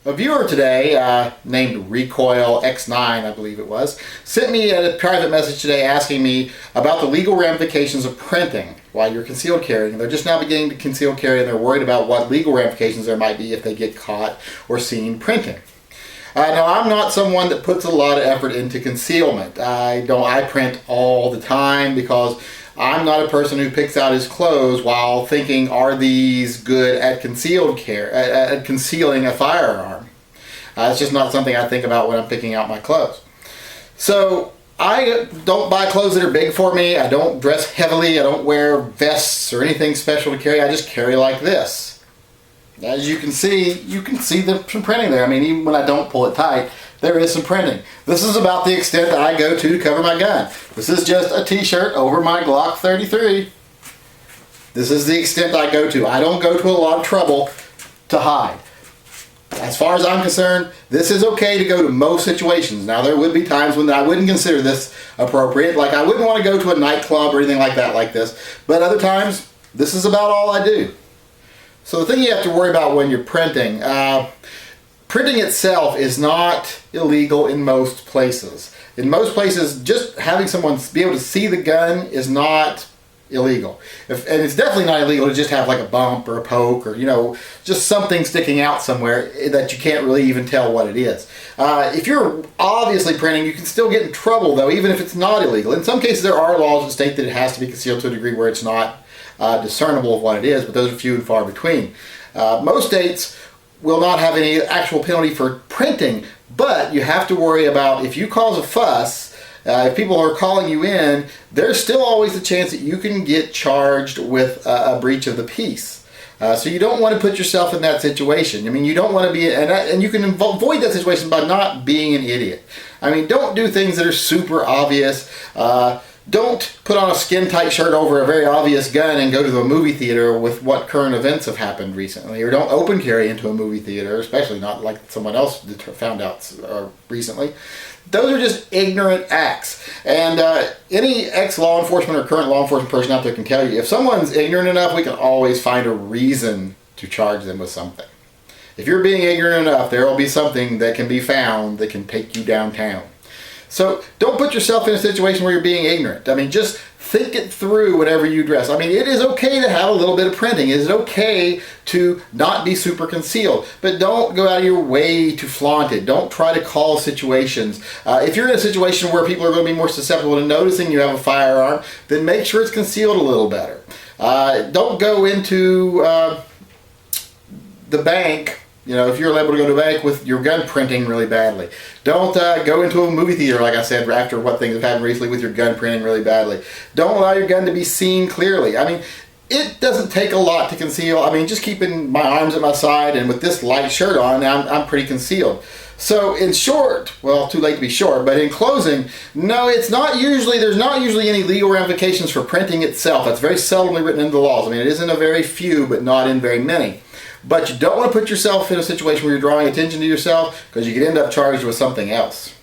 A viewer today, named Recoil X9, I believe it was, sent me a private message today asking me about the legal ramifications of printing while you're concealed carrying. They're just now beginning to conceal carry and they're worried about what legal ramifications there might be if they get caught or seen printing. Now, I'm not someone that puts a lot of effort into concealment. I print all the time because I'm not a person who picks out his clothes while thinking, are these good at at concealing a firearm? It's just not something I think about when I'm picking out my clothes. So I don't buy clothes that are big for me. I don't dress heavily. I don't wear vests or anything special to carry. I just carry like this. As you can see some printing there. I mean, even when I don't pull it tight, there is some printing. This is about the extent that I go to cover my gun. This is just a t-shirt over my Glock 33. This is the extent I go to. I don't go to a lot of trouble to hide. As far as I'm concerned, this is okay to go to most situations. Now, there would be times when I wouldn't consider this appropriate. Like, I wouldn't want to go to a nightclub or anything like that like this. But other times, this is about all I do. So the thing you have to worry about when you're printing, printing itself is not illegal in most places. In most places, just having someone be able to see the gun is not illegal. And it's definitely not illegal to just have like a bump or a poke or, just something sticking out somewhere that you can't really even tell what it is. If you're obviously printing, you can still get in trouble though, even if it's not illegal. In some cases, there are laws that state that it has to be concealed to a degree where it's not discernible of what it is, but those are few and far between. Most states will not have any actual penalty for printing, but you have to worry about if you cause a fuss, if people are calling you in, there's still always the chance that you can get charged with a breach of the peace. So you don't want to put yourself in that situation. I mean, you don't want to be, and you can avoid that situation by not being an idiot. I mean, don't do things that are super obvious. Don't put on a skin-tight shirt over a very obvious gun and go to the movie theater with what current events have happened recently. Or don't open carry into a movie theater, especially not like someone else found out recently. Those are just ignorant acts. And any ex-law enforcement or current law enforcement person out there can tell you, if someone's ignorant enough, we can always find a reason to charge them with something. If you're being ignorant enough, there will be something that can be found that can take you downtown. So don't put yourself in a situation where you're being ignorant. I mean, just think it through whenever you dress. I mean, it is okay to have a little bit of printing. It is okay to not be super concealed. But don't go out of your way to flaunt it. Don't try to call situations. If you're in a situation where people are going to be more susceptible to noticing you have a firearm, then make sure it's concealed a little better. Don't go into the bank. If you're able to go to a bank with your gun printing really badly. Don't go into a movie theater, like I said, after what things have happened recently with your gun printing really badly. Don't allow your gun to be seen clearly. I mean, it doesn't take a lot to conceal. I mean, just keeping my arms at my side and with this light shirt on, I'm pretty concealed. So in short, well, too late to be short, but in closing, no, there's not usually any legal ramifications for printing itself. That's very seldomly written into the laws. I mean, it is in a very few, but not in very many. But you don't want to put yourself in a situation where you're drawing attention to yourself because you could end up charged with something else.